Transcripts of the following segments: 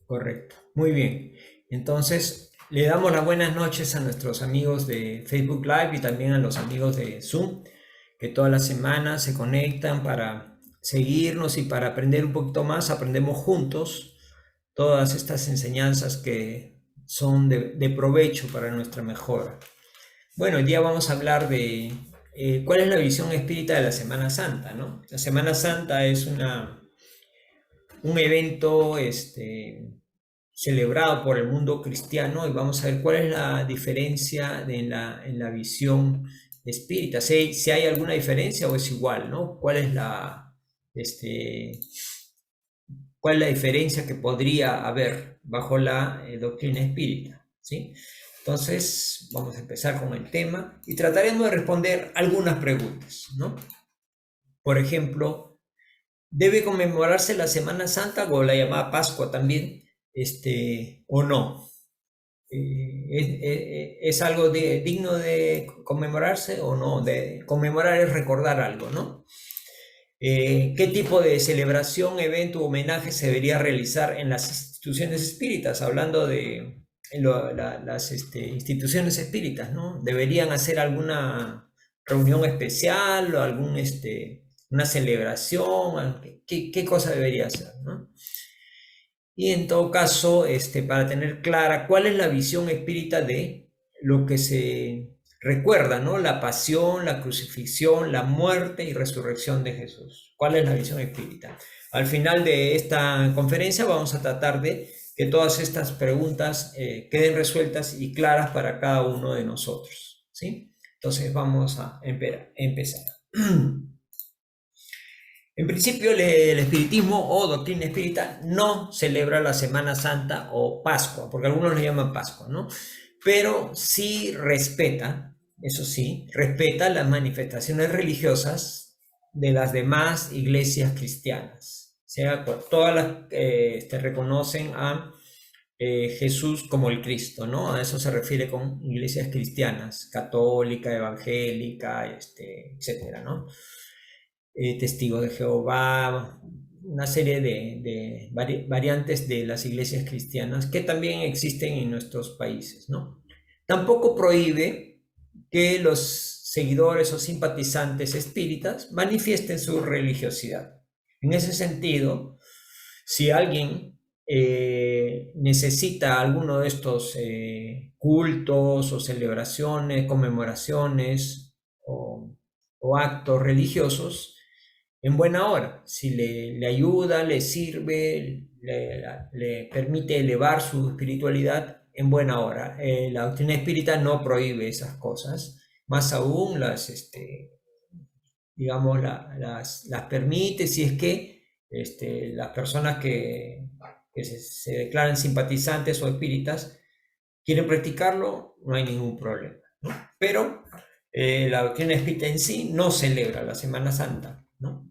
Correcto. Muy bien. Entonces, le damos las buenas noches a nuestros amigos de Facebook Live y también a los amigos de Zoom, que todas las semanas se conectan para seguirnos y para aprender un poquito más. Aprendemos juntos todas estas enseñanzas que son de provecho para nuestra mejora. Bueno, hoy día vamos a hablar de cuál es la visión espírita de la Semana Santa, ¿no? La Semana Santa es un evento celebrado por el mundo cristiano y vamos a ver cuál es la diferencia en la visión espírita, si hay alguna diferencia o es igual, ¿no? Este, ¿Cuál es la diferencia que podría haber bajo la doctrina espírita? ¿Sí? Entonces, vamos a empezar con el tema y trataremos de responder algunas preguntas, ¿no? Por ejemplo, ¿debe conmemorarse la Semana Santa o la llamada Pascua también, o no? ¿Es algo digno de conmemorarse o no? De conmemorar es recordar algo, ¿no? ¿Qué tipo de celebración, evento o homenaje se debería realizar en las instituciones espíritas? Hablando de las instituciones espíritas, ¿no? ¿Deberían hacer alguna reunión especial o una celebración? ¿Qué cosa debería hacer, ¿no? Y en todo caso, para tener clara cuál es la visión espírita de lo que se recuerda, ¿no? La pasión, la crucifixión, la muerte y resurrección de Jesús. ¿Cuál es la visión espírita? Al final de esta conferencia vamos a tratar de que todas estas preguntas queden resueltas y claras para cada uno de nosotros, ¿sí? Entonces vamos a empezar. En principio, el espiritismo o doctrina espírita no celebra la Semana Santa o Pascua, porque algunos le llaman Pascua, ¿no? Pero sí respeta, eso sí, respeta las manifestaciones religiosas de las demás iglesias cristianas. O sea, todas las reconocen a Jesús como el Cristo, ¿no? A eso se refiere con iglesias cristianas, católica, evangélica, etcétera, ¿no? Testigos de Jehová, una serie de variantes de las iglesias cristianas que también existen en nuestros países, ¿no? Tampoco prohíbe que los seguidores o simpatizantes espíritas manifiesten su religiosidad. En ese sentido, si alguien necesita alguno de estos cultos o celebraciones, conmemoraciones o actos religiosos, en buena hora, si le ayuda, le sirve, le permite elevar su espiritualidad, en buena hora. La doctrina espírita no prohíbe esas cosas, más aún digamos, las permite si es que las personas que se declaran simpatizantes o espíritas quieren practicarlo, no hay ningún problema, ¿no? Pero la doctrina espírita en sí no celebra la Semana Santa, ¿no?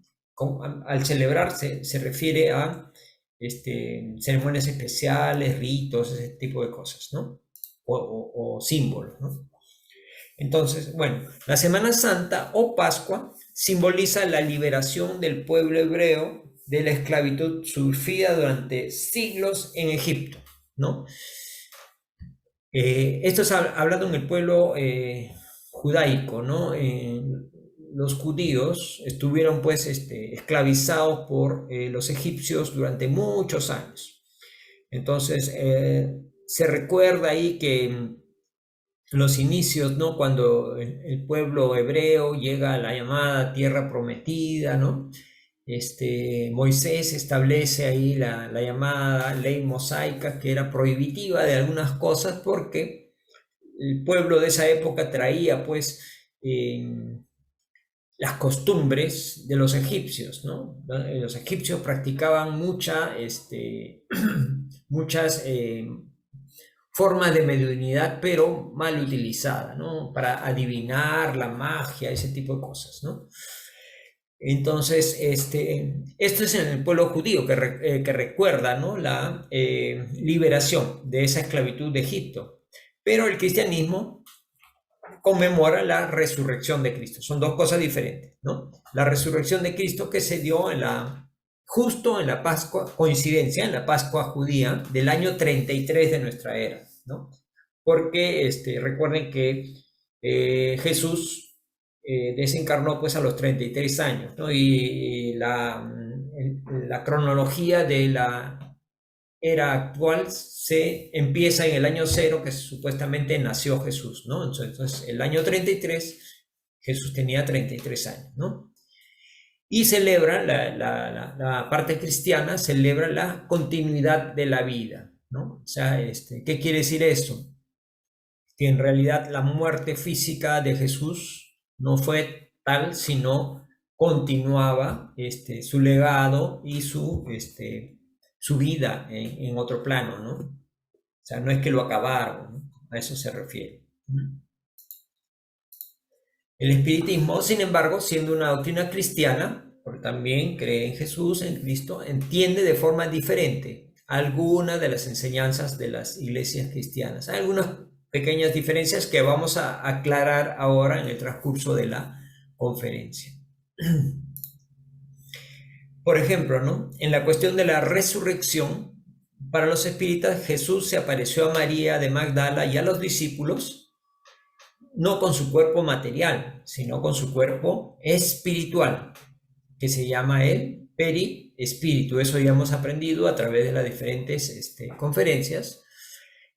Al celebrarse se refiere a ceremonias especiales, ritos, ese tipo de cosas, ¿no? O símbolos, ¿no? Entonces, bueno, la Semana Santa o Pascua simboliza la liberación del pueblo hebreo de la esclavitud sufrida durante siglos en Egipto, ¿no? Esto es hablando en el pueblo judaico, ¿no? Los judíos estuvieron pues esclavizados por los egipcios durante muchos años. Entonces, se recuerda ahí que los inicios, ¿no? Cuando el pueblo hebreo llega a la llamada tierra prometida, ¿no? Moisés establece ahí la llamada ley mosaica, que era prohibitiva de algunas cosas porque el pueblo de esa época traía pues las costumbres de los egipcios, ¿no? Los egipcios practicaban muchas formas de mediunidad, pero mal utilizada, ¿no? Para adivinar, la magia, ese tipo de cosas, ¿no? Entonces, esto es en el pueblo judío que recuerda, ¿no? La liberación de esa esclavitud de Egipto. Pero el cristianismo conmemora la resurrección de Cristo. Son dos cosas diferentes, ¿no? La resurrección de Cristo que se dio en la justo en la Pascua, coincidencia, en la Pascua judía del año 33 de nuestra era, ¿no? Porque recuerden que Jesús desencarnó pues a los 33 años, ¿no? Y la cronología de la era actual se empieza en el año cero, que supuestamente nació Jesús, ¿no? Entonces, el año 33, Jesús tenía 33 años, ¿no? Y celebra, la parte cristiana celebra la continuidad de la vida, ¿no? O sea, ¿qué quiere decir eso? Que en realidad la muerte física de Jesús no fue tal, sino continuaba su legado y su vida en otro plano, ¿no? O sea, no es que lo acabaron, ¿no? A eso se refiere. El espiritismo, sin embargo, siendo una doctrina cristiana, porque también cree en Jesús, en Cristo, entiende de forma diferente algunas de las enseñanzas de las iglesias cristianas. Hay algunas pequeñas diferencias que vamos a aclarar ahora en el transcurso de la conferencia. Por ejemplo, ¿no? En la cuestión de la resurrección, para los espíritas Jesús se apareció a María de Magdala y a los discípulos no con su cuerpo material, sino con su cuerpo espiritual, que se llama el periespíritu. Eso ya hemos aprendido a través de las diferentes conferencias,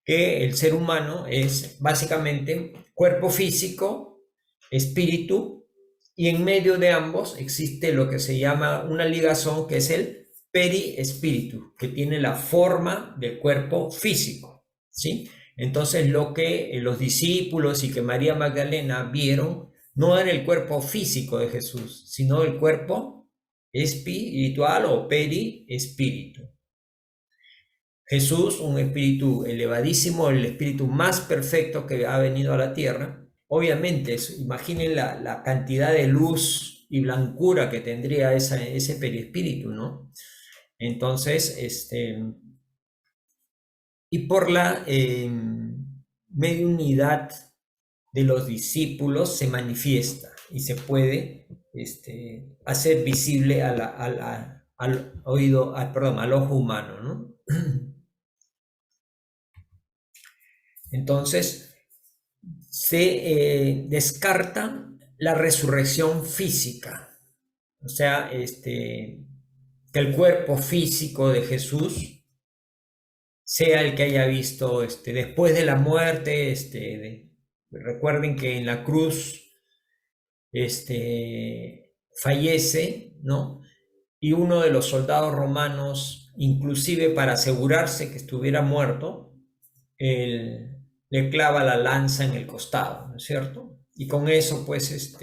que el ser humano es básicamente cuerpo físico, espíritu, y en medio de ambos existe lo que se llama una ligazón, que es el periespíritu, que tiene la forma del cuerpo físico, ¿sí? Entonces lo que los discípulos y que María Magdalena vieron no era el cuerpo físico de Jesús, sino el cuerpo espiritual o periespíritu. Jesús, un espíritu elevadísimo, el espíritu más perfecto que ha venido a la tierra. Obviamente, imaginen la cantidad de luz y blancura que tendría ese periespíritu, ¿no? Entonces, y por la mediunidad de los discípulos se manifiesta y se puede hacer visible al oído, al ojo humano, ¿no? Entonces, se descarta la resurrección física, o sea, que el cuerpo físico de Jesús sea el que haya visto después de la muerte. Recuerden que en la cruz fallece, ¿no? Y uno de los soldados romanos, inclusive para asegurarse que estuviera muerto, le clava la lanza en el costado, ¿no es cierto? Y con eso, pues,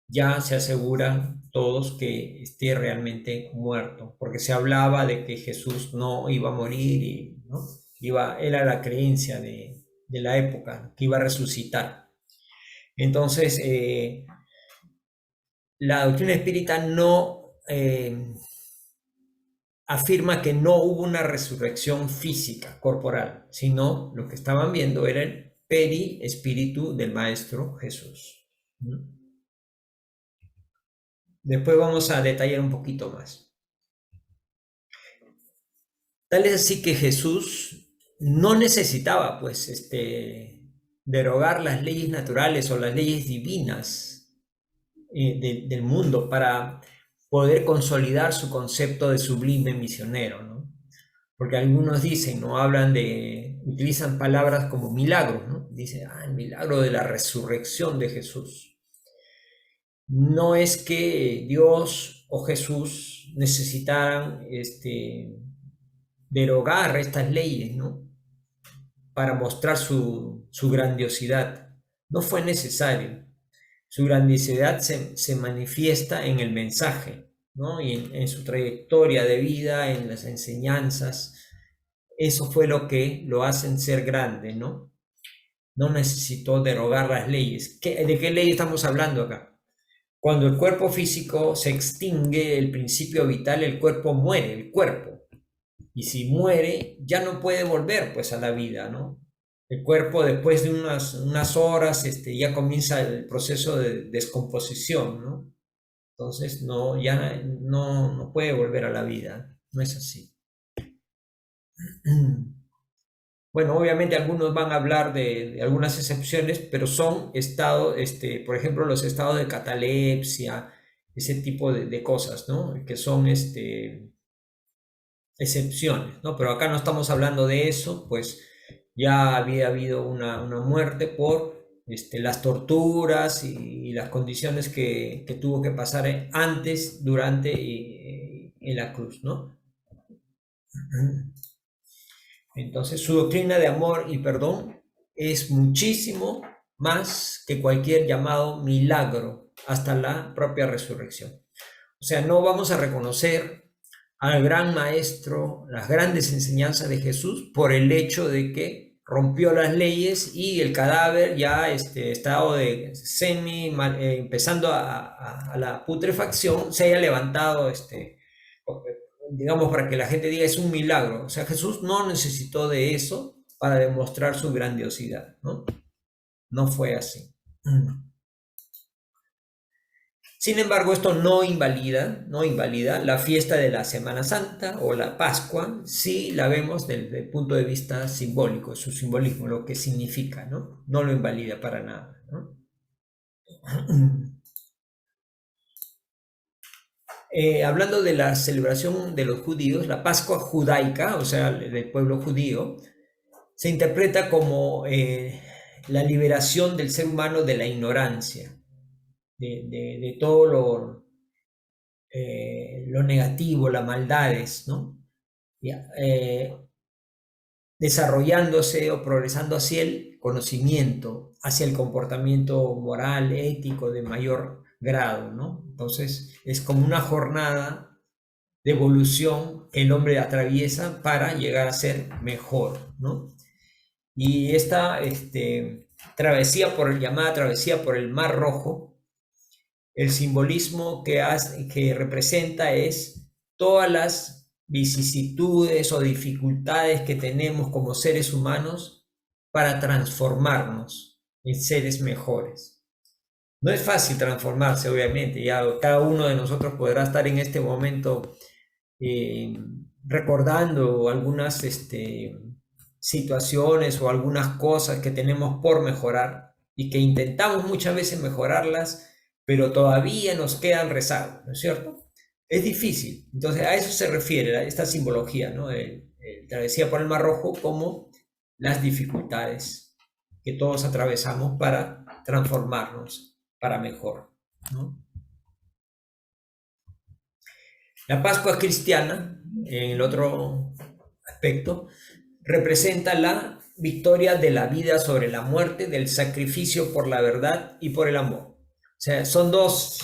ya se aseguran todos que esté realmente muerto, porque se hablaba de que Jesús no iba a morir, ¿no? Era la creencia de la época, que iba a resucitar. Entonces, la doctrina espírita no afirma que no hubo una resurrección física, corporal, sino lo que estaban viendo era el periespíritu del Maestro Jesús. Después vamos a detallar un poquito más. Tal es así que Jesús no necesitaba, pues, derogar las leyes naturales o las leyes divinas del mundo para poder consolidar su concepto de sublime misionero, ¿no? Porque algunos dicen, ¿no? Utilizan palabras como milagros, ¿no? Dicen, el milagro de la resurrección de Jesús. No es que Dios o Jesús necesitaran derogar estas leyes, ¿no? Para mostrar su grandiosidad. No fue necesario. Su grandiosidad se manifiesta en el mensaje, ¿no? Y en su trayectoria de vida, en las enseñanzas. Eso fue lo que lo hacen ser grande, ¿no? No necesitó derogar las leyes. ¿De qué ley estamos hablando acá? Cuando el cuerpo físico se extingue, el principio vital, el cuerpo muere, el cuerpo. Y si muere, ya no puede volver pues a la vida, ¿no? El cuerpo después de unas horas ya comienza el proceso de descomposición, ¿no? Entonces, no, ya no puede volver a la vida. No es así. Bueno, obviamente algunos van a hablar de algunas excepciones, pero son estados, por ejemplo, los estados de catalepsia, ese tipo de cosas, ¿no? Que son excepciones, ¿no? Pero acá no estamos hablando de eso, pues ya había habido una muerte por las torturas y las condiciones que tuvo que pasar antes, durante y en la cruz, ¿no? Entonces, su doctrina de amor y perdón es muchísimo más que cualquier llamado milagro hasta la propia resurrección. O sea, no vamos a reconocer al gran maestro, las grandes enseñanzas de Jesús por el hecho de que rompió las leyes y el cadáver ya estado de empezando a la putrefacción, se haya levantado digamos, para que la gente diga es un milagro. O sea, Jesús no necesitó de eso para demostrar su grandiosidad, ¿no? No fue así. Sin embargo, esto no invalida la fiesta de la Semana Santa o la Pascua, si la vemos desde el punto de vista simbólico, su simbolismo, lo que significa, ¿no? No lo invalida para nada, ¿no? Hablando de la celebración de los judíos, la Pascua judaica, o sea, del pueblo judío, se interpreta como la liberación del ser humano de la ignorancia, de todo lo negativo, las maldades, ¿no? Ya, desarrollándose o progresando hacia el conocimiento, hacia el comportamiento moral, ético de mayor grado, ¿no? Entonces es como una jornada de evolución que el hombre atraviesa para llegar a ser mejor, ¿no? Y esta llamada travesía por el Mar Rojo, el simbolismo que representa es todas las vicisitudes o dificultades que tenemos como seres humanos para transformarnos en seres mejores. No es fácil transformarse, obviamente, ya cada uno de nosotros podrá estar en este momento recordando algunas situaciones o algunas cosas que tenemos por mejorar y que intentamos muchas veces mejorarlas, pero todavía nos quedan rezagos, ¿no es cierto? Es difícil. Entonces a eso se refiere a esta simbología, ¿no? El travesía por el Mar Rojo como las dificultades que todos atravesamos para transformarnos para mejor, ¿no? La Pascua cristiana, en el otro aspecto, representa la victoria de la vida sobre la muerte, del sacrificio por la verdad y por el amor. O sea, son dos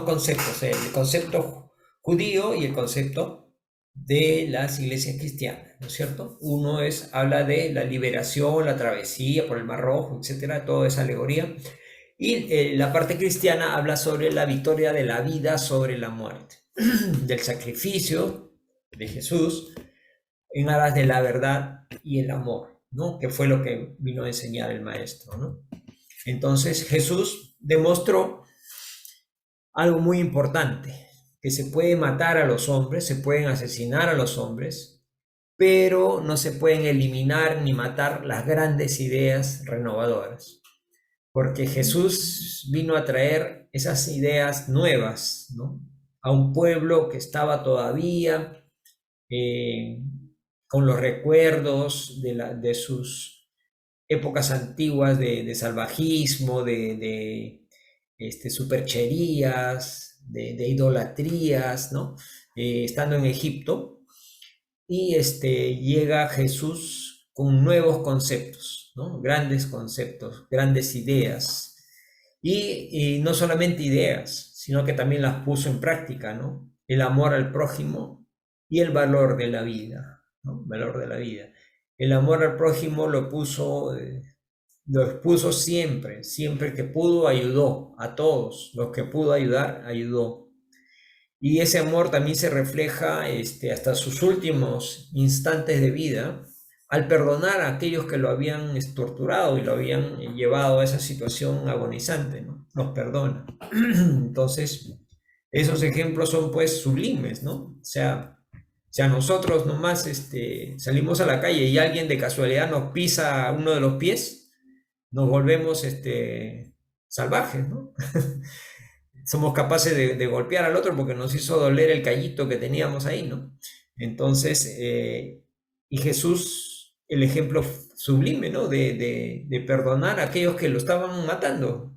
conceptos, el concepto judío y el concepto de las iglesias cristianas, ¿no es cierto? Uno habla de la liberación, la travesía por el Mar Rojo, etcétera, toda esa alegoría. Y la parte cristiana habla sobre la victoria de la vida sobre la muerte, del sacrificio de Jesús en aras de la verdad y el amor, ¿no? Que fue lo que vino a enseñar el maestro, ¿no? Entonces Jesús demostró algo muy importante, que se puede matar a los hombres, se pueden asesinar a los hombres, pero no se pueden eliminar ni matar las grandes ideas renovadoras, porque Jesús vino a traer esas ideas nuevas, ¿no? A un pueblo que estaba todavía con los recuerdos de sus épocas antiguas de salvajismo, de supercherías, de idolatrías, ¿no? Estando en Egipto, y llega Jesús con nuevos conceptos, ¿no? Grandes conceptos, grandes ideas, y no solamente ideas, sino que también las puso en práctica, ¿no? El amor al prójimo y el valor de la vida, ¿no? Valor de la vida. El amor al prójimo lo expuso siempre, siempre que pudo ayudó a todos, los que pudo ayudar, ayudó. Y ese amor también se refleja hasta sus últimos instantes de vida, al perdonar a aquellos que lo habían torturado y lo habían llevado a esa situación agonizante, ¿no? Nos perdona. Entonces, Esos ejemplos son pues sublimes, ¿no? O sea, si a nosotros nomás salimos a la calle y alguien de casualidad nos pisa uno de los pies, nos volvemos salvajes, ¿no? Somos capaces de golpear al otro porque nos hizo doler el callito que teníamos ahí, ¿no? Entonces, y Jesús, el ejemplo sublime, ¿no? De perdonar a aquellos que lo estaban matando.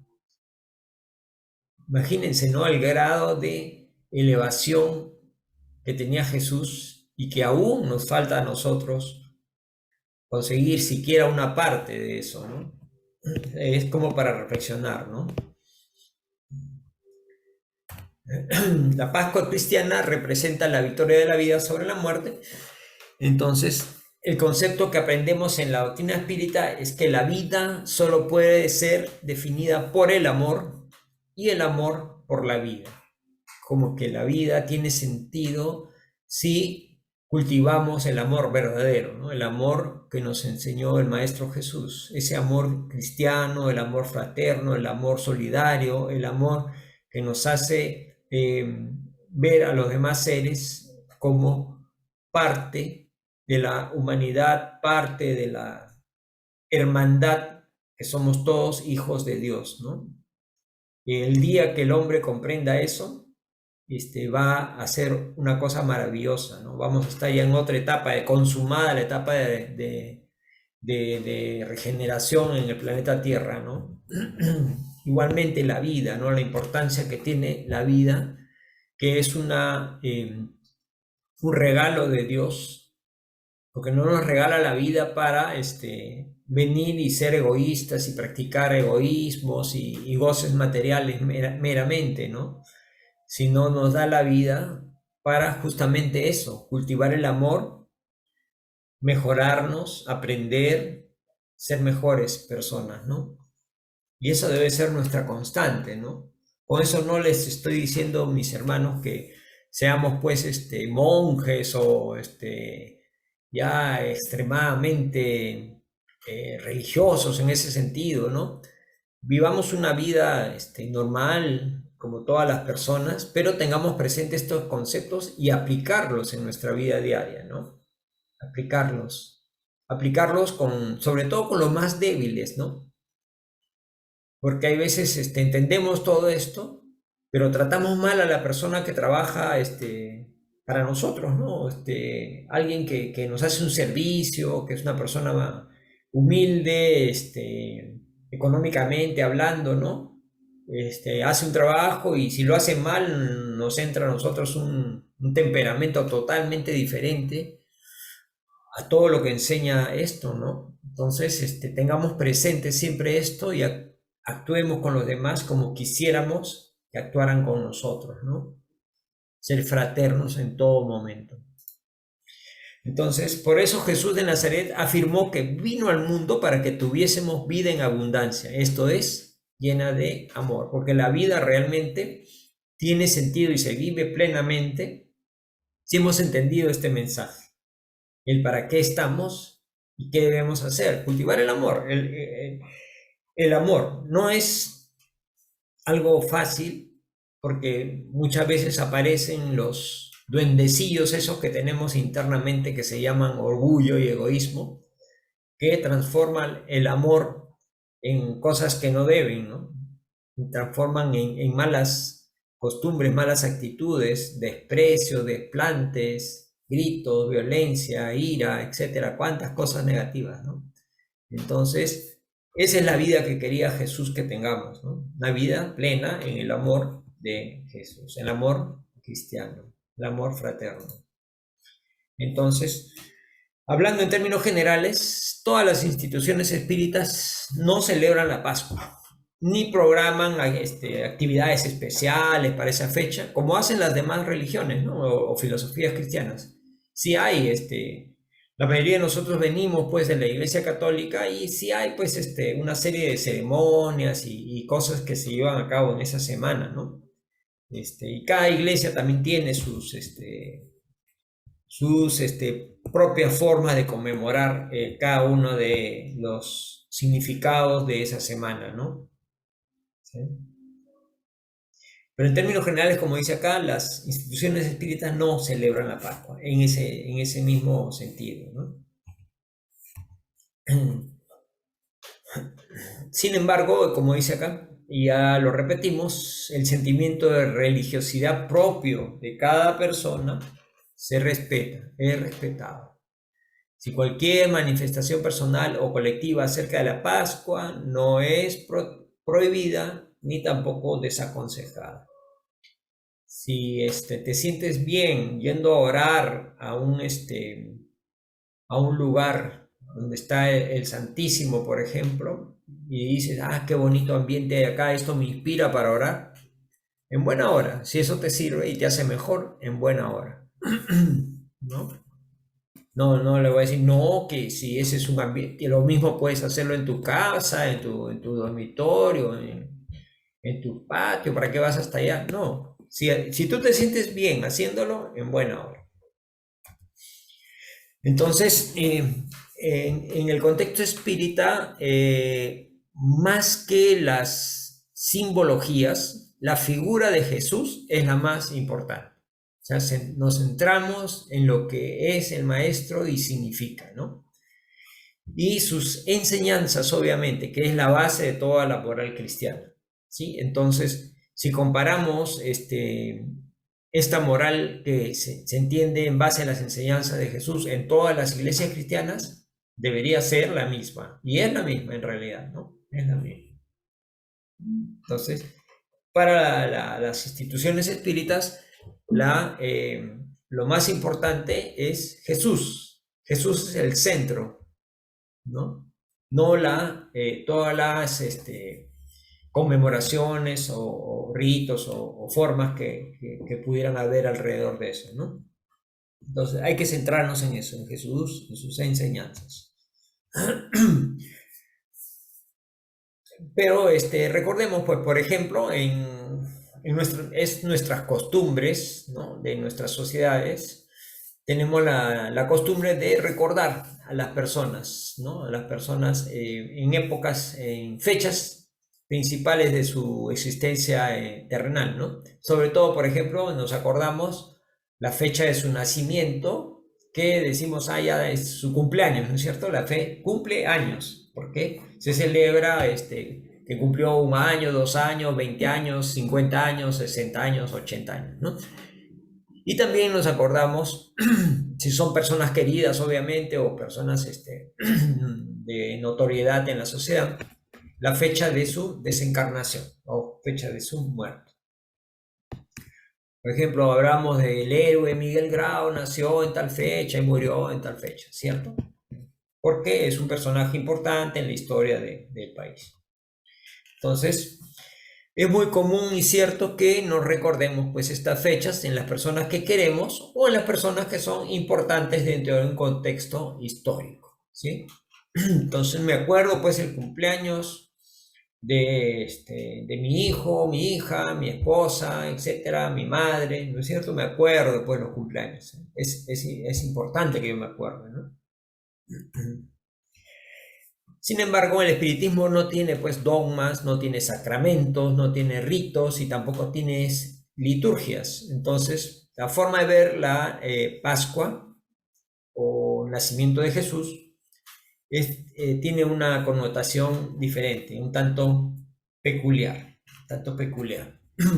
Imagínense, ¿no? El grado de elevación que tenía Jesús y que aún nos falta a nosotros conseguir siquiera una parte de eso, ¿no? Es como para reflexionar, ¿no? La Pascua cristiana representa la victoria de la vida sobre la muerte. Entonces, el concepto que aprendemos en la doctrina espírita es que la vida solo puede ser definida por el amor y el amor por la vida. Como que la vida tiene sentido si cultivamos el amor verdadero, ¿no? El amor que nos enseñó el Maestro Jesús, ese amor cristiano, el amor fraterno, el amor solidario, el amor que nos hace ver a los demás seres como parte de la humanidad, parte de la hermandad, que somos todos hijos de Dios, ¿no? El día que el hombre comprenda eso, va a ser una cosa maravillosa, ¿no? Vamos a estar ya en otra etapa, consumada la etapa de regeneración en el planeta Tierra, ¿no? Igualmente la vida, ¿no? La importancia que tiene la vida, que es un regalo de Dios, porque no nos regala la vida para venir y ser egoístas y practicar egoísmos y goces materiales meramente, ¿no? Sino nos da la vida para justamente eso, cultivar el amor, mejorarnos, aprender, ser mejores personas, ¿no? Y eso debe ser nuestra constante, ¿no? Con eso no les estoy diciendo, mis hermanos, que seamos pues monjes o ya extremadamente religiosos en ese sentido, ¿no? Vivamos una vida normal, como todas las personas, pero tengamos presentes estos conceptos y aplicarlos en nuestra vida diaria, ¿no? Aplicarlos sobre todo con los más débiles, ¿no? Porque hay veces entendemos todo esto, pero tratamos mal a la persona que trabaja para nosotros, ¿no? Alguien que nos hace un servicio, que es una persona humilde, económicamente hablando, ¿no? Hace un trabajo y si lo hace mal nos entra a nosotros un temperamento totalmente diferente a todo lo que enseña esto, ¿no? Entonces, tengamos presente siempre esto y actuemos con los demás como quisiéramos que actuaran con nosotros, ¿no? Ser fraternos en todo momento. Entonces, por eso Jesús de Nazaret afirmó que vino al mundo para que tuviésemos vida en abundancia, esto es, llena de amor, porque la vida realmente tiene sentido y se vive plenamente si hemos entendido este mensaje, el para qué estamos y qué debemos hacer, cultivar el amor. El amor no es algo fácil porque muchas veces aparecen los duendecillos esos que tenemos internamente que se llaman orgullo y egoísmo, que transforman el amor en cosas que no deben, ¿no? Y transforman en malas costumbres, malas actitudes, desprecio, desplantes, gritos, violencia, ira, etcétera, cuántas cosas negativas, ¿no? Entonces, esa es la vida que quería Jesús que tengamos, ¿no? Una vida plena en el amor de Jesús, el amor cristiano, el amor fraterno. Entonces, hablando en términos generales, todas las instituciones espíritas no celebran la Pascua, ni programan actividades especiales para esa fecha, como hacen las demás religiones, ¿no? o filosofías cristianas. Sí hay, la mayoría de nosotros venimos pues de la Iglesia Católica y sí hay pues una serie de ceremonias y cosas que se llevan a cabo en esa semana, ¿no? Y cada iglesia también tiene sus propias formas de conmemorar cada uno de los significados de esa semana, ¿no? ¿Sí? Pero en términos generales, como dice acá, las instituciones espíritas no celebran la Pascua en ese mismo sentido, ¿no? Sin embargo, como dice acá, y ya lo repetimos, el sentimiento de religiosidad propio de cada persona se respeta, es respetado. Si cualquier manifestación personal o colectiva acerca de la Pascua no es prohibida ni tampoco desaconsejada. Si te sientes bien yendo a orar a un lugar donde está el Santísimo, por ejemplo, y dices, ah, qué bonito ambiente hay acá, esto me inspira para orar, en buena hora, si eso te sirve y te hace mejor, en buena hora. ¿No? No le voy a decir, no, que si ese es un ambiente, lo mismo puedes hacerlo en tu casa, en tu dormitorio, en tu patio, ¿para qué vas hasta allá? No, si tú te sientes bien haciéndolo, en buena hora. Entonces, en el contexto espírita, más que las simbologías, la figura de Jesús es la más importante. O sea, nos centramos en lo que es el maestro y significa, ¿no? Y sus enseñanzas, obviamente, que es la base de toda la moral cristiana, ¿sí? Entonces, si comparamos esta moral que se entiende en base a las enseñanzas de Jesús en todas las iglesias cristianas, debería ser la misma. Y es la misma en realidad, ¿no? Es la misma. Entonces, para las instituciones espíritas, lo más importante es Jesús. Jesús es el centro, ¿no? No todas las conmemoraciones o ritos o formas que pudieran haber alrededor de eso, ¿no? Entonces hay que centrarnos en eso, en Jesús, en sus enseñanzas. Pero recordemos, pues, por ejemplo, nuestras costumbres, ¿no? De nuestras sociedades, tenemos la costumbre de recordar a las personas, ¿no? A las personas en épocas, en fechas principales de su existencia terrenal, ¿no? Sobre todo, por ejemplo, nos acordamos la fecha de su nacimiento, que decimos, ah, ya es su cumpleaños, ¿no es cierto? La fe cumple años, porque se celebra que cumplió 1 año, 2 años, 20 años, 50 años, 60 años, 80 años, ¿no? Y también nos acordamos, si son personas queridas, obviamente, o personas de notoriedad en la sociedad, la fecha de su desencarnación o fecha de su muerte. Por ejemplo, hablamos del héroe Miguel Grau, nació en tal fecha y murió en tal fecha, ¿cierto? Porque es un personaje importante en la historia del país. Entonces, es muy común y cierto que nos recordemos pues estas fechas en las personas que queremos o en las personas que son importantes dentro de un contexto histórico, ¿sí? Entonces me acuerdo pues el cumpleaños de mi hijo, mi hija, mi esposa, etcétera, mi madre, ¿no es cierto? Me acuerdo pues los cumpleaños. Es importante que yo me acuerde, ¿no? Sin embargo, el espiritismo no tiene pues dogmas, no tiene sacramentos, no tiene ritos y tampoco tiene liturgias. Entonces, la forma de ver la Pascua o nacimiento de Jesús tiene una connotación diferente, un tanto peculiar,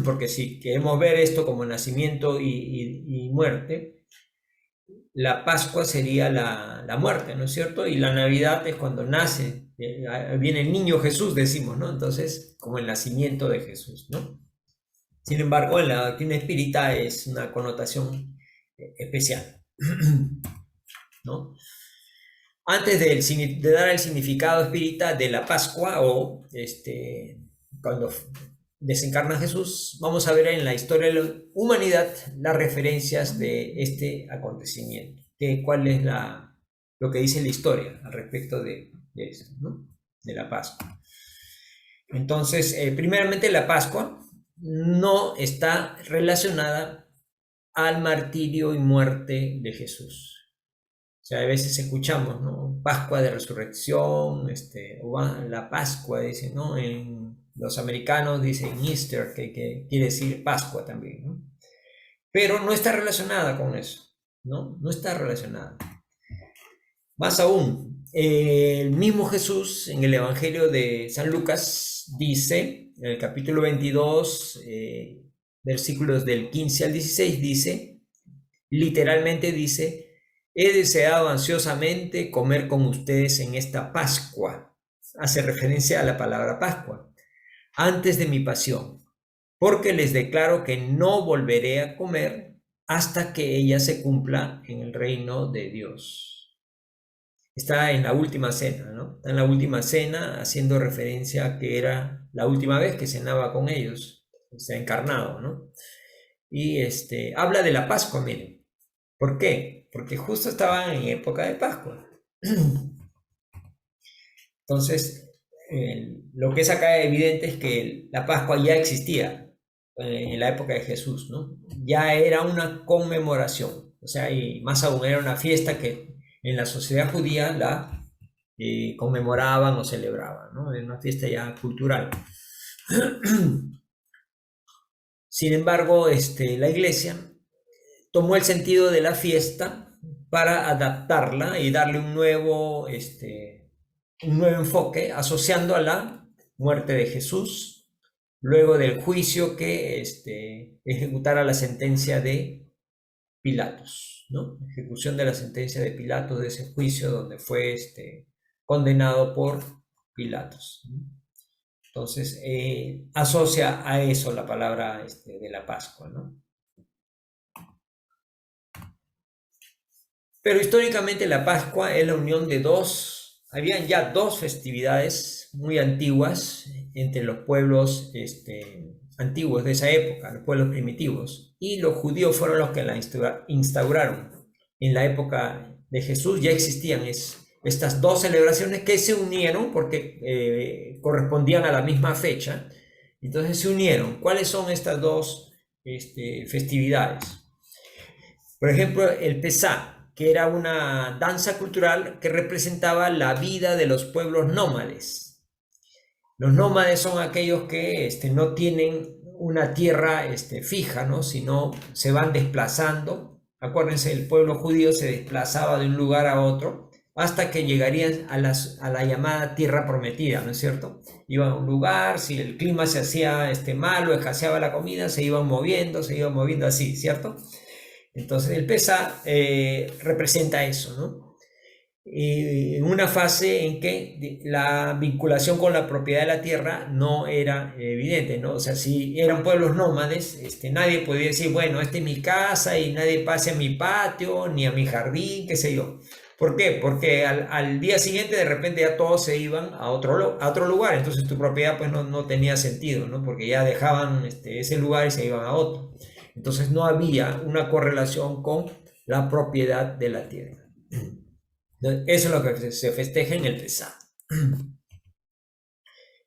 porque si queremos ver esto como nacimiento y muerte, la Pascua sería la muerte, ¿no es cierto? Y la Navidad es cuando nace, viene el niño Jesús, decimos, ¿no? Entonces, como el nacimiento de Jesús, ¿no? Sin embargo, en la doctrina espírita es una connotación especial, ¿no? Antes de dar el significado espírita de la Pascua o cuando desencarna Jesús, vamos a ver en la historia de la humanidad las referencias de este acontecimiento, cuál es lo que dice la historia al respecto de esto, ¿no? De la Pascua. Entonces, primeramente la Pascua no está relacionada al martirio y muerte de Jesús. O sea, a veces escuchamos, ¿no? Pascua de Resurrección, o la Pascua, dice, ¿no? Los americanos dicen Easter, que quiere decir Pascua también, ¿no? Pero no está relacionada con eso, ¿no? No está relacionada. Más aún, el mismo Jesús en el Evangelio de San Lucas dice, en el capítulo 22, versículos del 15 al 16, dice, literalmente dice, he deseado ansiosamente comer con ustedes en esta Pascua. Hace referencia a la palabra Pascua, antes de mi pasión, porque les declaro que no volveré a comer hasta que ella se cumpla en el reino de Dios. Está en la última cena, ¿no? Está en la última cena haciendo referencia a que era la última vez que cenaba con ellos, se ha encarnado, ¿no? Y habla de la Pascua, miren. ¿Por qué? Porque justo estaban en época de Pascua. Entonces, lo que es acá evidente es que la Pascua ya existía en la época de Jesús, ¿no? Ya era una conmemoración, o sea, y más aún era una fiesta que en la sociedad judía la conmemoraban o celebraban, ¿no? Era una fiesta ya cultural. Sin embargo, la iglesia tomó el sentido de la fiesta para adaptarla y darle un nuevo enfoque, asociando a la muerte de Jesús, luego del juicio que ejecutara la sentencia de Pilatos, ¿no? Ejecución de la sentencia de Pilatos, de ese juicio donde fue condenado por Pilatos, ¿no? Entonces, asocia a eso la palabra de la Pascua, ¿no? Pero históricamente la Pascua es la unión de habían ya dos festividades muy antiguas entre los pueblos antiguos de esa época, los pueblos primitivos, y los judíos fueron los que la instauraron. En la época de Jesús ya existían estas dos celebraciones que se unieron porque correspondían a la misma fecha, entonces se unieron. ¿Cuáles son estas dos festividades? Por ejemplo, el Pesá, que era una danza cultural que representaba la vida de los pueblos nómades. Los nómades son aquellos que no tienen una tierra fija, ¿no? Sino se van desplazando. Acuérdense, el pueblo judío se desplazaba de un lugar a otro hasta que llegarían a la llamada tierra prometida, ¿no es cierto? Iban a un lugar, si el clima se hacía malo, escaseaba la comida, se iban moviendo así, ¿cierto? Entonces el Pesá representa eso, ¿no? En una fase en que la vinculación con la propiedad de la tierra no era evidente, ¿no? O sea, si eran pueblos nómades, nadie podía decir, bueno, esta es mi casa y nadie pase a mi patio ni a mi jardín, qué sé yo. ¿Por qué? Porque al día siguiente de repente ya todos se iban a otro lugar, entonces tu propiedad pues no tenía sentido, ¿no? Porque ya dejaban ese lugar y se iban a otro. Entonces no había una correlación con la propiedad de la tierra. Eso es lo que se festeja en el Pesá.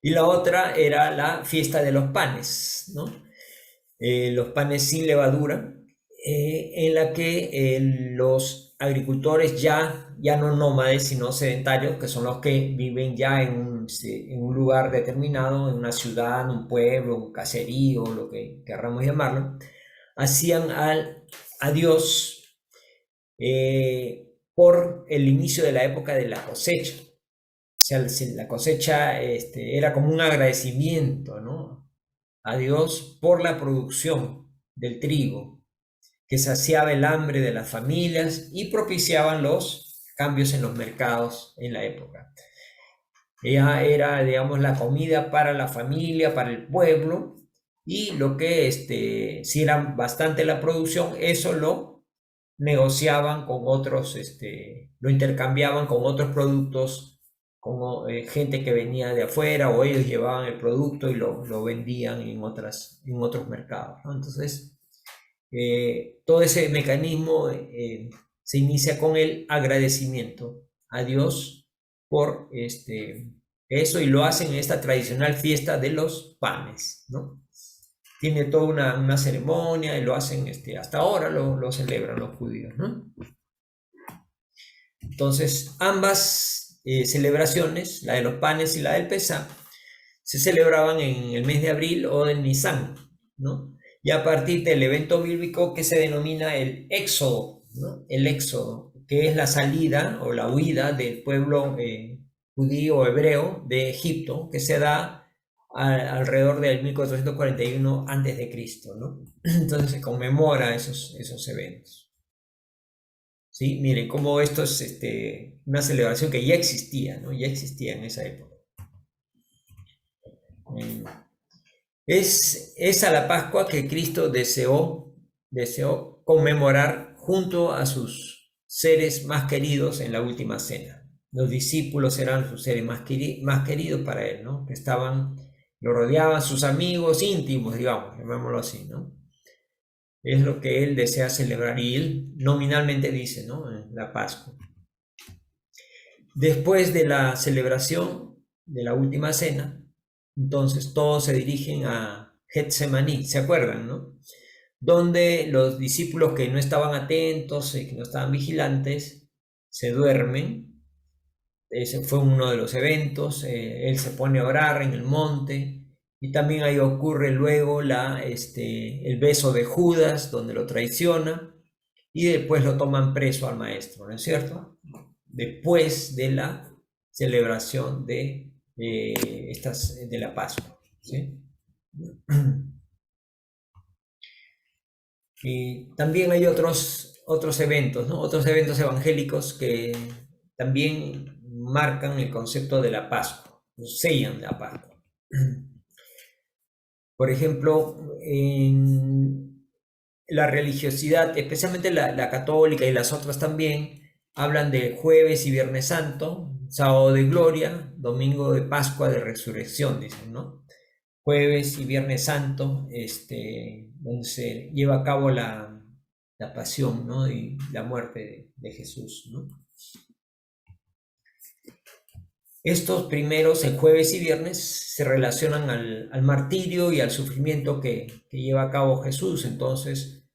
Y la otra era la fiesta de los panes, ¿no? Los panes sin levadura, en la que los agricultores ya no nómades, sino sedentarios, que son los que viven ya en un lugar determinado, en una ciudad, en un pueblo, un caserío, lo que querramos llamarlo, hacían a Dios por el inicio de la época de la cosecha. O sea, la cosecha era como un agradecimiento, ¿no? A Dios por la producción del trigo, que saciaba el hambre de las familias y propiciaban los cambios en los mercados en la época. Ella era, digamos, la comida para la familia, para el pueblo, y lo que si era bastante la producción, eso lo negociaban con otros, lo intercambiaban con otros productos, como gente que venía de afuera, o ellos llevaban el producto y lo vendían en otros mercados, ¿no? Entonces, todo ese mecanismo se inicia con el agradecimiento a Dios por eso, y lo hacen en esta tradicional fiesta de los panes, ¿no? Tiene toda una ceremonia y lo hacen, hasta ahora lo celebran los judíos, ¿no? Entonces, ambas celebraciones, la de los panes y la del Pesá, se celebraban en el mes de abril o en Nisan, ¿no? Y a partir del evento bíblico que se denomina el Éxodo, ¿no? El Éxodo, que es la salida o la huida del pueblo judío o hebreo de Egipto, que se da alrededor del 1441 antes de Cristo, ¿no? Entonces se conmemora esos eventos. ¿Sí? Miren cómo esto es una celebración que ya existía, ¿no? Ya existía en esa época. Es a la Pascua que Cristo deseó conmemorar junto a sus seres más queridos en la última cena. Los discípulos eran sus seres más queridos para él, ¿no? Que lo rodeaban sus amigos íntimos, digamos, llamémoslo así, ¿no? Es lo que él desea celebrar y él nominalmente dice, ¿no? En la Pascua. Después de la celebración de la última cena, entonces todos se dirigen a Getsemaní, ¿se acuerdan, no? Donde los discípulos que no estaban atentos y que no estaban vigilantes se duermen. Ese fue uno de los eventos. Él se pone a orar en el monte y también ahí ocurre luego el beso de Judas, donde lo traiciona y después lo toman preso al maestro, ¿no es cierto? Después de la celebración de la Pascua, ¿sí? Y también hay otros eventos, ¿no? Otros eventos evangélicos que también marcan el concepto de la Pascua, sellan la Pascua. Por ejemplo, en la religiosidad, especialmente la católica y las otras también, hablan de jueves y viernes santo, sábado de gloria, domingo de Pascua de resurrección, dicen, ¿no? Jueves y viernes santo, donde se lleva a cabo la pasión, ¿no? Y la muerte de Jesús, ¿no? Estos primeros, el jueves y viernes, se relacionan al martirio y al sufrimiento que lleva a cabo Jesús. Entonces,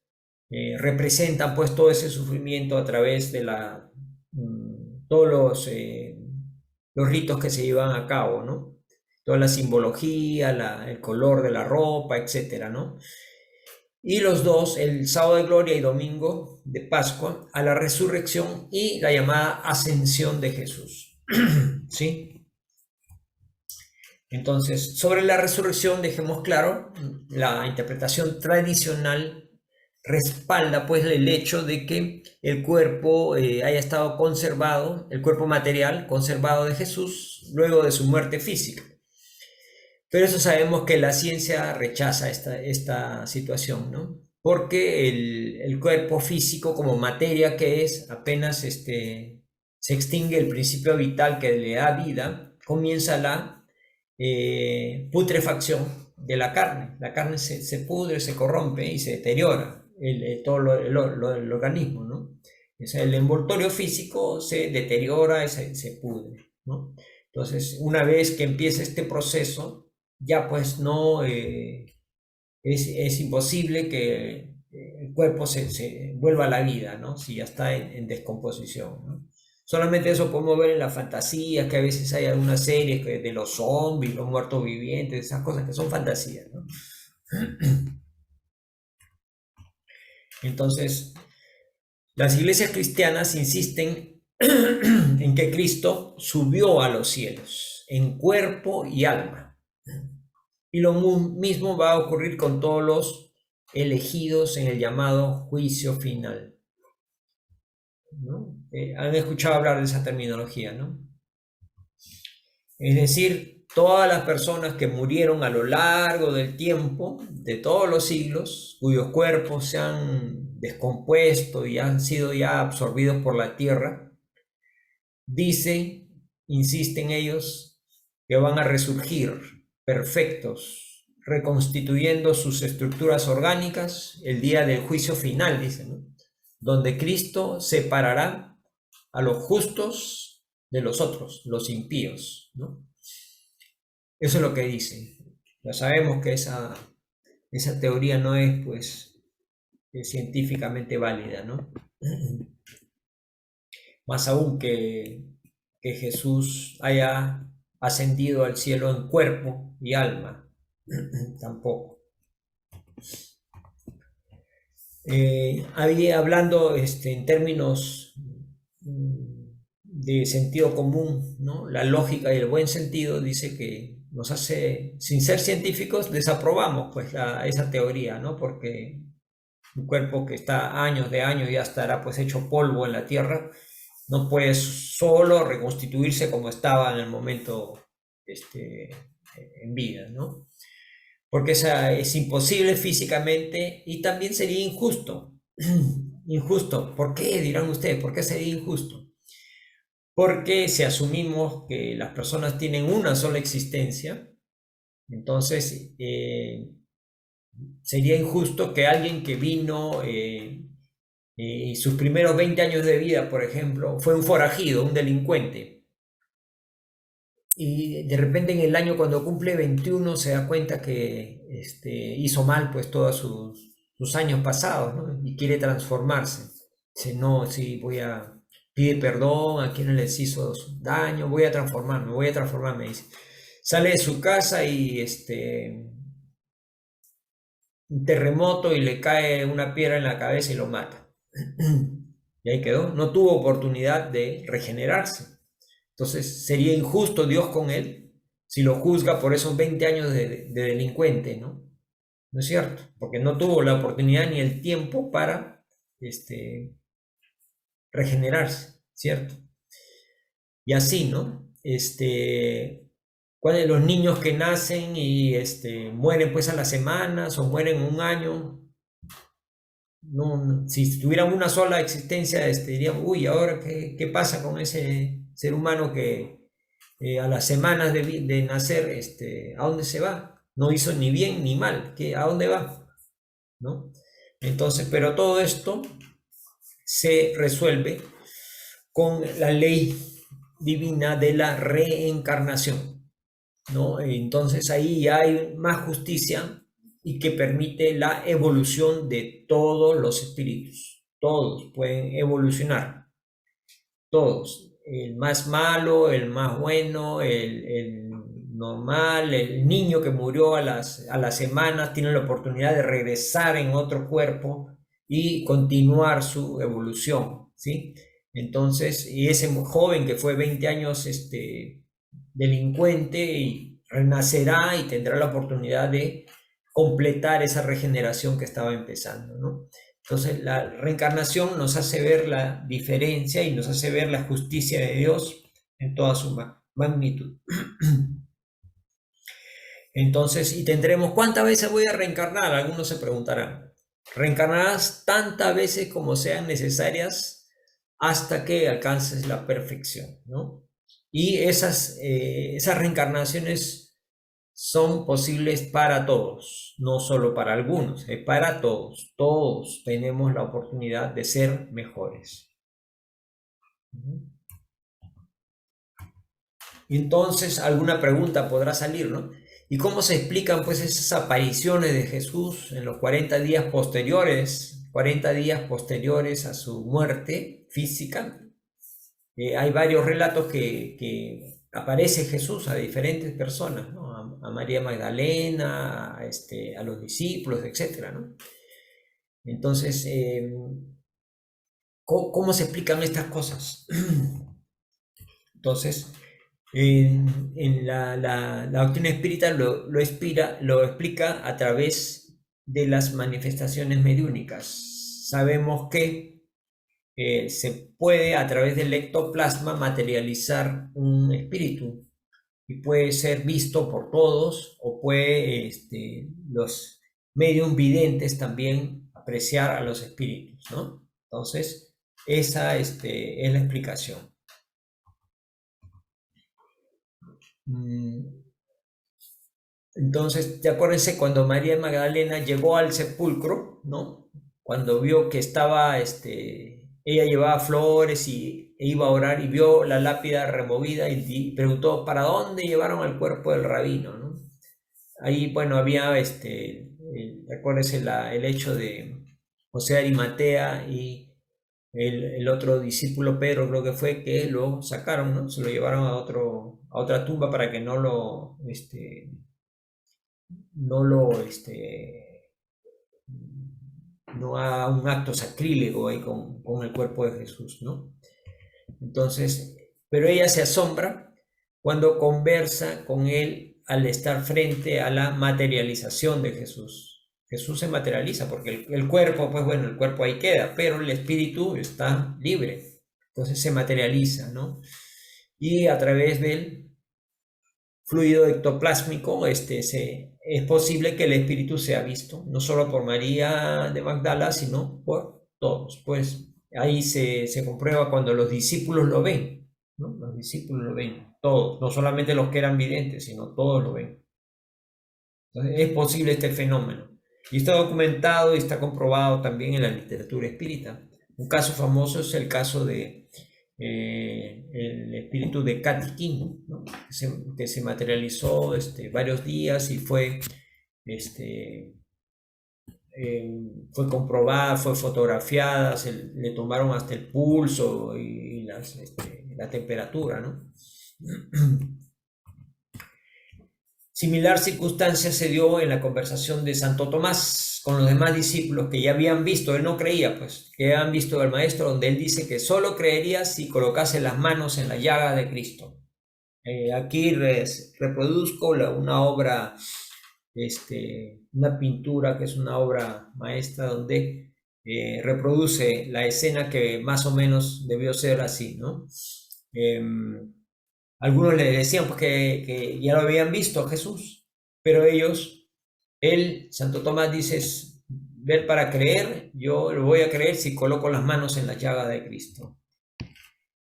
representan pues todo ese sufrimiento a través de todos los ritos que se llevan a cabo, ¿no? Toda la simbología, el color de la ropa, etcétera, ¿no? Y los dos, el sábado de gloria y domingo de Pascua, a la resurrección y la llamada ascensión de Jesús. ¿Sí? Entonces, sobre la resurrección, dejemos claro, la interpretación tradicional respalda pues el hecho de que el cuerpo haya estado conservado, el cuerpo material conservado de Jesús luego de su muerte física. Pero eso sabemos que la ciencia rechaza esta situación, ¿no? Porque el cuerpo físico como materia que es, apenas se extingue el principio vital que le da vida, comienza la putrefacción de la carne. La carne se pudre, se corrompe y se deteriora todo el organismo, ¿no? O sea, el envoltorio físico se deteriora y se pudre, ¿no? Entonces, una vez que empieza este proceso, ya pues no es imposible que el cuerpo se vuelva a la vida, ¿no? Si ya está en descomposición, ¿no? Solamente eso podemos ver en la fantasía, que a veces hay algunas series de los zombies, los muertos vivientes, esas cosas que son fantasías, ¿no? Entonces, las iglesias cristianas insisten en que Cristo subió a los cielos, en cuerpo y alma. Y lo mismo va a ocurrir con todos los elegidos en el llamado juicio final, ¿no? Han escuchado hablar de esa terminología, ¿no? Es decir, todas las personas que murieron a lo largo del tiempo, de todos los siglos, cuyos cuerpos se han descompuesto y han sido ya absorbidos por la tierra, insisten ellos, que van a resurgir perfectos, reconstituyendo sus estructuras orgánicas el día del juicio final, dicen, ¿no? Donde Cristo separará a los justos de los otros, los impíos, ¿no? Eso es lo que dice. Ya sabemos que esa teoría no es, pues, científicamente válida, ¿no? Más aún que Jesús haya ascendido al cielo en cuerpo y alma. Tampoco. Hablando en términos de sentido común, ¿no? La lógica y el buen sentido dice que nos hace, sin ser científicos, desaprobamos pues esa teoría, ¿no? Porque un cuerpo que está años de años ya estará pues hecho polvo en la tierra, no puede solo reconstituirse como estaba en el momento en vida, ¿no? Porque es imposible físicamente y también sería injusto. Injusto. ¿Por qué? Dirán ustedes, ¿por qué sería injusto? Porque si asumimos que las personas tienen una sola existencia, entonces sería injusto que alguien que vino sus primeros 20 años de vida, por ejemplo, fue un forajido, un delincuente, y de repente en el año cuando cumple 21 se da cuenta que hizo mal pues todos sus años pasados, ¿no? Y quiere transformarse. Dice, no, sí, voy a pedir perdón a quienes les hizo daño, voy a transformarme, dice. Sale de su casa y un terremoto y le cae una piedra en la cabeza y lo mata. Y ahí quedó, no tuvo oportunidad de regenerarse. Entonces sería injusto Dios con él si lo juzga por esos 20 años de delincuente, ¿no? ¿No es cierto? Porque no tuvo la oportunidad ni el tiempo para regenerarse, ¿cierto? Y así, ¿no? ¿Cuáles los niños que nacen y mueren pues a las semanas o mueren un año? No, si tuvieran una sola existencia, dirían, uy, ahora qué pasa con ese ser humano que a las semanas de nacer, ¿a dónde se va? No hizo ni bien ni mal, ¿a dónde va? ¿No? Entonces, pero todo esto se resuelve con la ley divina de la reencarnación, ¿no? Entonces ahí ya hay más justicia y que permite la evolución de todos los espíritus. Todos pueden evolucionar, todos. El más malo, el más bueno, el normal, el niño que murió a las semanas tiene la oportunidad de regresar en otro cuerpo y continuar su evolución, ¿sí? Entonces, y ese joven que fue 20 años delincuente y renacerá y tendrá la oportunidad de completar esa regeneración que estaba empezando, ¿no? Entonces la reencarnación nos hace ver la diferencia y nos hace ver la justicia de Dios en toda su magnitud. Entonces, y tendremos, ¿cuántas veces voy a reencarnar? Algunos se preguntarán. Reencarnarás tantas veces como sean necesarias hasta que alcances la perfección, ¿no? Y esas reencarnaciones son posibles para todos, no solo para algunos, es para todos. Todos tenemos la oportunidad de ser mejores. Entonces, alguna pregunta podrá salir, ¿no? ¿Y cómo se explican pues esas apariciones de Jesús en los 40 días posteriores a su muerte física? Hay varios relatos que aparece Jesús a diferentes personas, ¿no? A María Magdalena, a los discípulos, etcétera, ¿no? Entonces, ¿cómo se explican estas cosas? Entonces, en la doctrina espírita lo explica a través de las manifestaciones mediúnicas. Sabemos que se puede a través del ectoplasma materializar un espíritu y puede ser visto por todos o puede los medium videntes también apreciar a los espíritus, ¿no? Entonces, esa es la explicación. Entonces, acuérdense cuando María Magdalena llegó al sepulcro, ¿no? Cuando vio que estaba, ella llevaba flores e iba a orar y vio la lápida removida y preguntó, ¿para dónde llevaron el cuerpo del rabino, ¿no? Ahí, bueno, había, acuérdense el hecho de José de Arimatea y el otro discípulo Pedro creo que fue que lo sacaron, ¿no? Se lo llevaron a otra tumba para que no haga un acto sacrílego ahí con el cuerpo de Jesús, ¿no? Entonces, pero ella se asombra cuando conversa con él al estar frente a la materialización de Jesús. Jesús se materializa porque el cuerpo, pues bueno, el cuerpo ahí queda, pero el espíritu está libre. Entonces se materializa, ¿no? Y a través del fluido ectoplásmico, es posible que el espíritu sea visto, no solo por María de Magdala, sino por todos. Pues ahí se comprueba cuando los discípulos lo ven, ¿no? Los discípulos lo ven, todos, no solamente los que eran videntes, sino todos lo ven. Entonces, es posible este fenómeno. Y está documentado y está comprobado también en la literatura espírita. Un caso famoso es el caso de el espíritu de Katy King, ¿no? que se materializó varios días y fue comprobada, fue fotografiada, le tomaron hasta el pulso y la temperatura, ¿no? Similar circunstancia se dio en la conversación de Santo Tomás con los demás discípulos que ya habían visto, él no creía, pues, que habían visto al Maestro, donde él dice que solo creería si colocase las manos en la llaga de Cristo. Aquí reproduzco una obra, una pintura que es una obra maestra donde reproduce la escena que más o menos debió ser así, ¿no? Algunos le decían pues, que ya lo habían visto a Jesús, pero Santo Tomás dice, ver para creer, yo lo voy a creer si coloco las manos en la llaga de Cristo.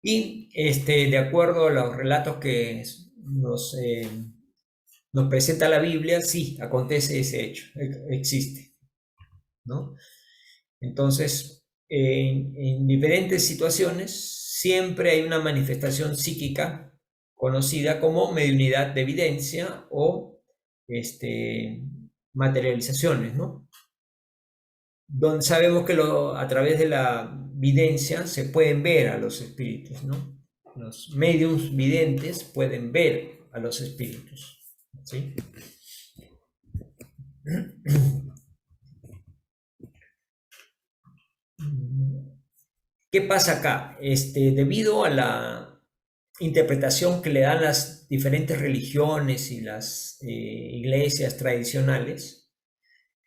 Y de acuerdo a los relatos que nos presenta la Biblia, sí, acontece ese hecho, existe, ¿no? Entonces, en diferentes situaciones, siempre hay una manifestación psíquica conocida como mediunidad de evidencia o materializaciones, ¿no? Donde sabemos que a través de la videncia se pueden ver a los espíritus, ¿no? Los mediums videntes pueden ver a los espíritus, ¿sí? ¿Qué pasa acá? Debido a la interpretación que le dan las diferentes religiones y las iglesias tradicionales,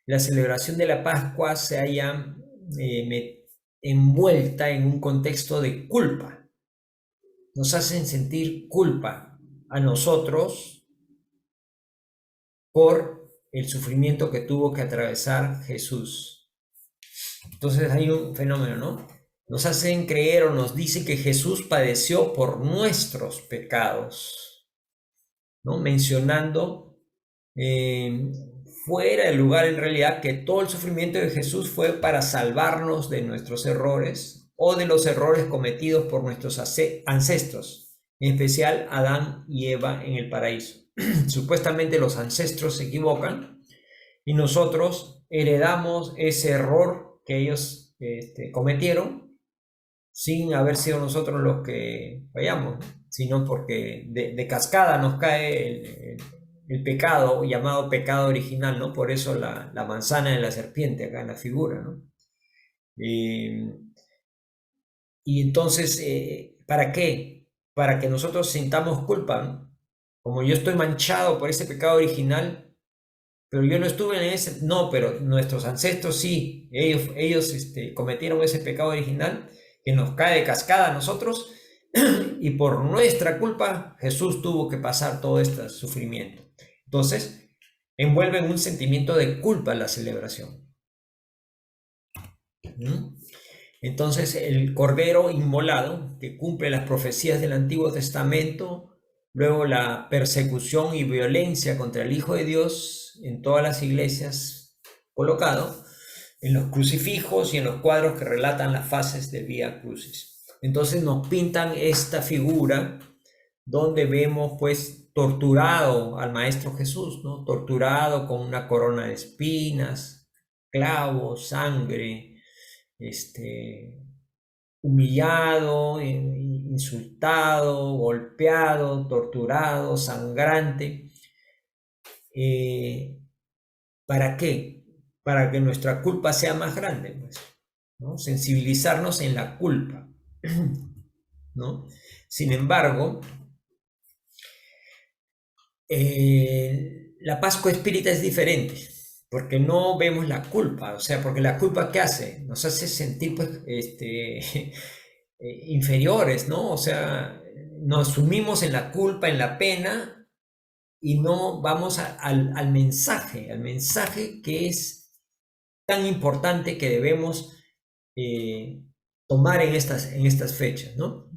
la celebración de la Pascua se halla envuelta en un contexto de culpa. Nos hacen sentir culpa a nosotros por el sufrimiento que tuvo que atravesar Jesús. Entonces hay un fenómeno, ¿no? Nos hacen creer o nos dicen que Jesús padeció por nuestros pecados, ¿no? Mencionando fuera del lugar en realidad que todo el sufrimiento de Jesús fue para salvarnos de nuestros errores o de los errores cometidos por nuestros ancestros, en especial Adán y Eva en el paraíso. Supuestamente los ancestros se equivocan y nosotros heredamos ese error que ellos cometieron sin haber sido nosotros los que fallamos, sino porque de cascada nos cae el pecado llamado pecado original, ¿no? Por eso la manzana de la serpiente acá en la figura, ¿no? Y entonces, ¿para qué? Para que nosotros sintamos culpa, ¿no? Como yo estoy manchado por ese pecado original, pero yo no estuve en ese, no, pero nuestros ancestros sí, ellos cometieron ese pecado original que nos cae de cascada a nosotros y por nuestra culpa Jesús tuvo que pasar todo este sufrimiento. Entonces, envuelve en un sentimiento de culpa la celebración. Entonces, el cordero inmolado, que cumple las profecías del Antiguo Testamento, luego la persecución y violencia contra el Hijo de Dios en todas las iglesias colocado, en los crucifijos y en los cuadros que relatan las fases del Vía Crucis. Entonces nos pintan esta figura donde vemos pues torturado al Maestro Jesús, ¿no? Torturado con una corona de espinas, clavos, sangre, humillado, insultado, golpeado, torturado, sangrante. ¿Para qué? Para que nuestra culpa sea más grande, pues, ¿no? Sensibilizarnos en la culpa, ¿no? Sin embargo, la Pascua Espírita es diferente, porque no vemos la culpa, o sea, porque la culpa ¿qué hace? Nos hace sentir, pues, inferiores, ¿no? O sea, nos sumimos en la culpa, en la pena, y no vamos al mensaje que es tan importante que debemos tomar en estas fechas, ¿no?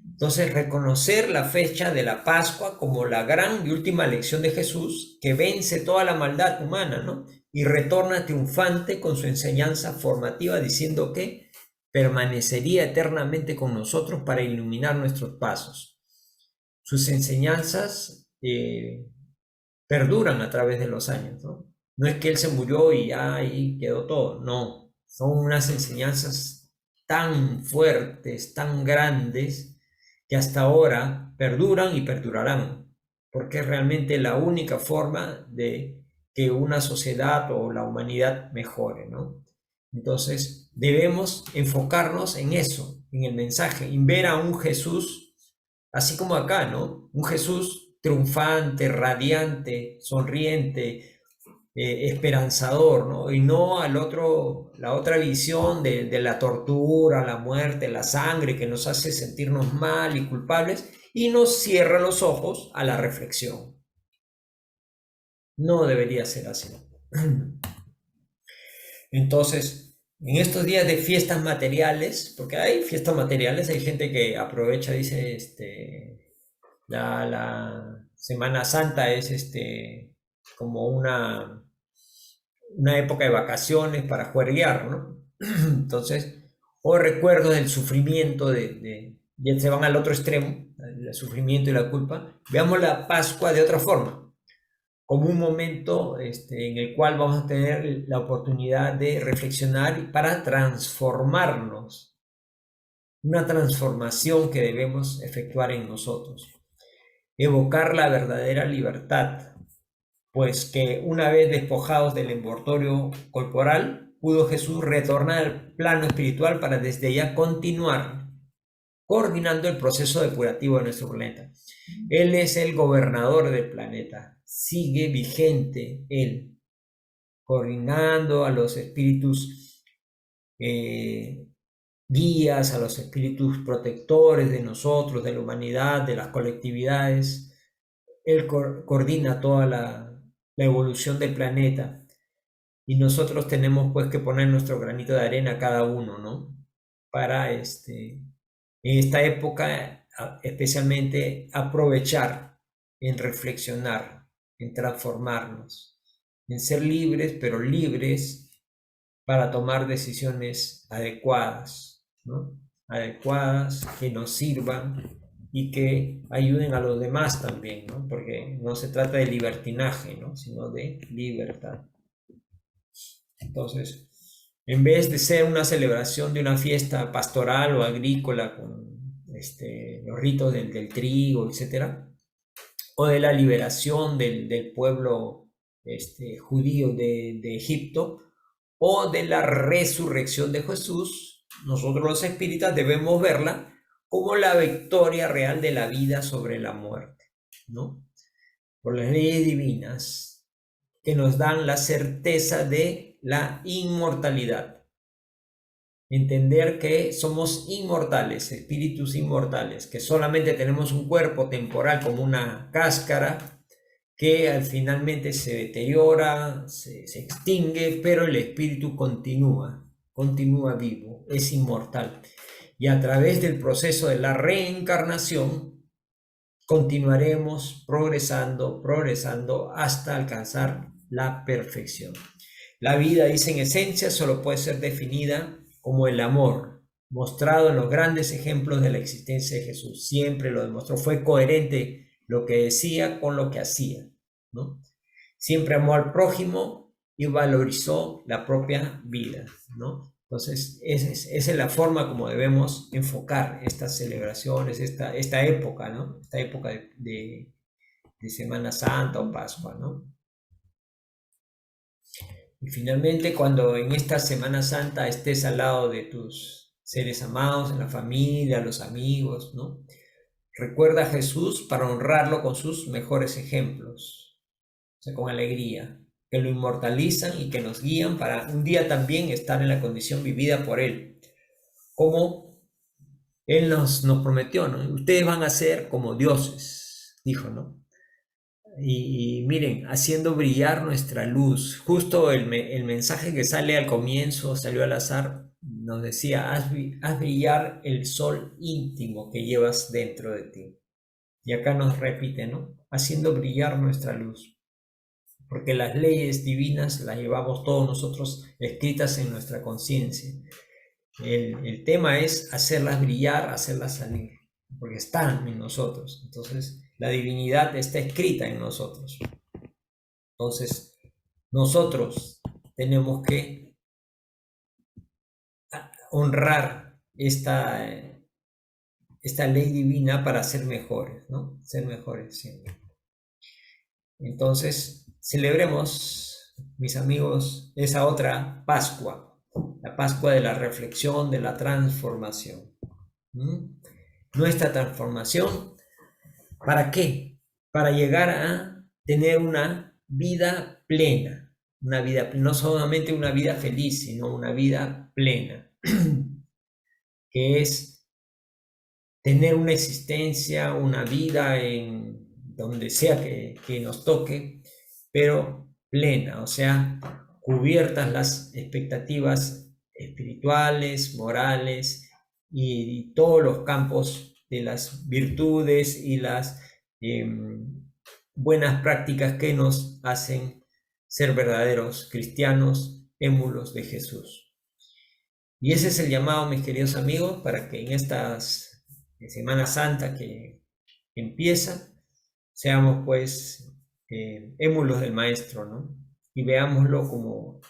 Entonces, reconocer la fecha de la Pascua como la gran y última lección de Jesús que vence toda la maldad humana, ¿no? Y retorna triunfante con su enseñanza formativa diciendo que permanecería eternamente con nosotros para iluminar nuestros pasos. Sus enseñanzas perduran a través de los años, ¿no? No es que Él se murió y ya ahí quedó todo, no. Son unas enseñanzas tan fuertes, tan grandes, que hasta ahora perduran y perdurarán, porque es realmente la única forma de que una sociedad o la humanidad mejore, ¿no? Entonces, debemos enfocarnos en eso, en el mensaje, en ver a un Jesús, así como acá, ¿no? Un Jesús triunfante, radiante, sonriente, esperanzador, ¿no? Y no la otra visión de la tortura, la muerte, la sangre que nos hace sentirnos mal y culpables y nos cierra los ojos a la reflexión. No debería ser así. Entonces, en estos días de fiestas materiales, porque hay fiestas materiales, hay gente que aprovecha, dice, la Semana Santa es como una época de vacaciones para juerguear, ¿no? Entonces, o recuerdos del sufrimiento, ya se van al otro extremo, el sufrimiento y la culpa. Veamos la Pascua de otra forma, como un momento en el cual vamos a tener la oportunidad de reflexionar para transformarnos, una transformación que debemos efectuar en nosotros, evocar la verdadera libertad, pues que una vez despojados del envoltorio corporal, pudo Jesús retornar al plano espiritual para desde ya continuar coordinando el proceso depurativo de nuestro planeta. Él es el gobernador del planeta, sigue vigente él, coordinando a los espíritus guías, a los espíritus protectores de nosotros, de la humanidad, de las colectividades. Él coordina toda la evolución del planeta y nosotros tenemos pues que poner nuestro granito de arena cada uno, ¿no? Para en esta época especialmente aprovechar en reflexionar, en transformarnos, en ser libres, pero libres para tomar decisiones adecuadas, ¿no? Adecuadas, que nos sirvan y que ayuden a los demás también, ¿no? Porque no se trata de libertinaje, ¿no? Sino de libertad. Entonces, en vez de ser una celebración de una fiesta pastoral o agrícola con los ritos del trigo, etc., o de la liberación del pueblo judío de Egipto, o de la resurrección de Jesús, nosotros los espíritas debemos verla como la victoria real de la vida sobre la muerte, ¿no? Por las leyes divinas que nos dan la certeza de la inmortalidad. Entender que somos inmortales, espíritus inmortales, que solamente tenemos un cuerpo temporal como una cáscara que finalmente se deteriora, se extingue, pero el espíritu continúa vivo, es inmortal. Y a través del proceso de la reencarnación, continuaremos progresando hasta alcanzar la perfección. La vida, dice, en esencia, solo puede ser definida como el amor, mostrado en los grandes ejemplos de la existencia de Jesús. Siempre lo demostró, fue coherente lo que decía con lo que hacía, ¿no? Siempre amó al prójimo y valorizó la propia vida, ¿no? Entonces, esa es la forma como debemos enfocar estas celebraciones, esta época, ¿no? Esta época de Semana Santa o Pascua, ¿no? Y finalmente, cuando en esta Semana Santa estés al lado de tus seres amados, en la familia, los amigos, ¿no? Recuerda a Jesús para honrarlo con sus mejores ejemplos, o sea, con alegría, que lo inmortalizan y que nos guían para un día también estar en la condición vivida por Él, como Él nos prometió, ¿no? Ustedes van a ser como dioses, dijo, ¿no? Y miren, haciendo brillar nuestra luz. Justo el mensaje que sale al comienzo, salió al azar, nos decía, haz brillar el sol íntimo que llevas dentro de ti. Y acá nos repite, ¿no? Haciendo brillar nuestra luz. Porque las leyes divinas las llevamos todos nosotros escritas en nuestra conciencia. El tema es hacerlas brillar, hacerlas salir, porque están en nosotros. Entonces, la divinidad está escrita en nosotros. Entonces, nosotros tenemos que honrar esta ley divina para ser mejores, ¿no? Ser mejores siempre. Entonces, celebremos, mis amigos, esa otra Pascua, la Pascua de la reflexión, de la transformación. Nuestra transformación, ¿para qué? Para llegar a tener una vida plena, no solamente una vida feliz, sino una vida plena, que es tener una existencia, una vida en donde sea que nos toque, pero plena, o sea, cubiertas las expectativas espirituales, morales y todos los campos de las virtudes y las buenas prácticas que nos hacen ser verdaderos cristianos, émulos de Jesús. Y ese es el llamado, mis queridos amigos, para que en estas Semana Santa que empieza, seamos pues émulos del Maestro, ¿no? Y veámoslo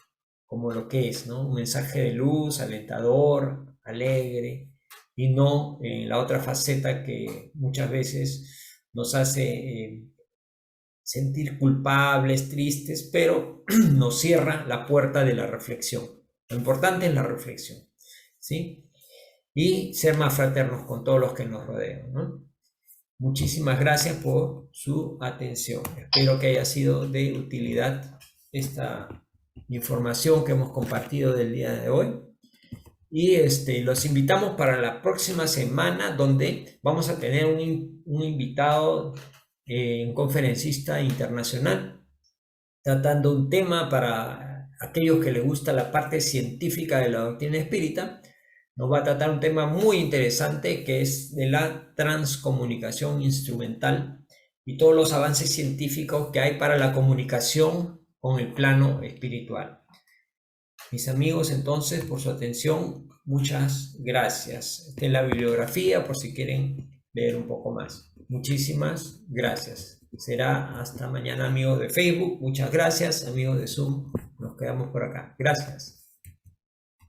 como lo que es, ¿no? Un mensaje de luz, alentador, alegre, y no en la otra faceta que muchas veces nos hace sentir culpables, tristes, pero nos cierra la puerta de la reflexión. Lo importante es la reflexión, ¿sí? Y ser más fraternos con todos los que nos rodean, ¿no? Muchísimas gracias por su atención. Espero que haya sido de utilidad esta información que hemos compartido del día de hoy. Y los invitamos para la próxima semana, donde vamos a tener un invitado, un conferencista internacional, tratando un tema para aquellos que les gusta la parte científica de la doctrina espírita. Nos va a tratar un tema muy interesante que es de la transcomunicación instrumental y todos los avances científicos que hay para la comunicación con el plano espiritual. Mis amigos, entonces, por su atención, muchas gracias. Esta es la bibliografía por si quieren leer un poco más. Muchísimas gracias. Será hasta mañana, amigos de Facebook. Muchas gracias, amigos de Zoom. Nos quedamos por acá. Gracias.